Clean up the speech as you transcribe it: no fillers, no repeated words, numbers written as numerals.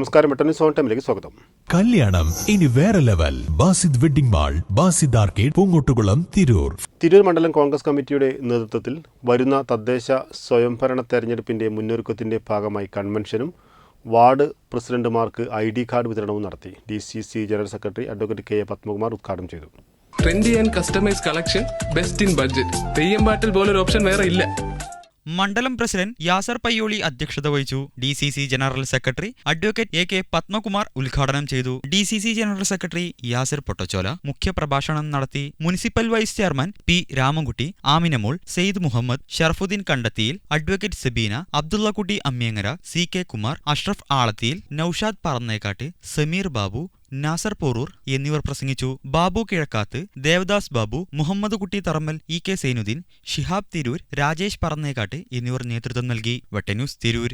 നമസ്കാരം, വെട്ടന്യൂസ് ഓൺ ടൈമിലേക്ക് സ്വാഗതം. കല്യാണം ഇനി വേറെ level. Basid wedding mall, Basid arcade, Poonkottukulam, Tirur. Tirur മണ്ഡലം കോൺഗ്രസ് കമ്മിറ്റിയുടെ നേതൃത്വത്തിൽ വരുന്ന തദ്ദേശ സ്വയംഭരണ തെരഞ്ഞെടുപ്പിന്റെ മുന്നൊരുക്കത്തിന്റെ ഭാഗമായി കൺവെൻഷനും വാർഡ് പ്രസിഡന്റുമാർക്ക് ID കാർഡ് വിതരണവും നടത്തി. DCC general secretary advocate K. Padmakumar ഉദ്ഘാടനം ചെയ്തു. Trendy and customise collection, best in budget. Theyyam പാട്ടിൽ പോലൊരു ഓപ്ഷൻ വേറെ ഇല്ല. മണ്ഡലം പ്രസിഡന്റ് യാസർ പയ്യോളി അധ്യക്ഷത വഹിച്ചു. DCC general secretary advocate AK. Padmakumar ഉദ്ഘാടനം ചെയ്തു. DCC general secretary Yasir Pottachola മുഖ്യപ്രഭാഷണം നടത്തി. Municipal vice chairman P. Ramankutty, Aminamol, Syed Muhammad, Sharafuddin Kandathiyil, advocate Sabeena, Abdullakutty Ammiyangara, CK. Kumar, Ashraf Alathiyil, Naushad Parannekkatt, Sameer Babu, Nasar Poroor എന്നിവർ പ്രസംഗിച്ചു. ബാബു കിഴക്കാത്ത്, ദേവദാസ് ബാബു, മുഹമ്മദ് കുട്ടി തറമ്മൽ, EK. സൈനുദ്ദീൻ, ഷിഹാബ് തിരൂർ, രാജേഷ് പറന്നേക്കാട്ട് എന്നിവർ നേതൃത്വം നൽകി. വെട്ടന്യൂസ് തിരൂർ.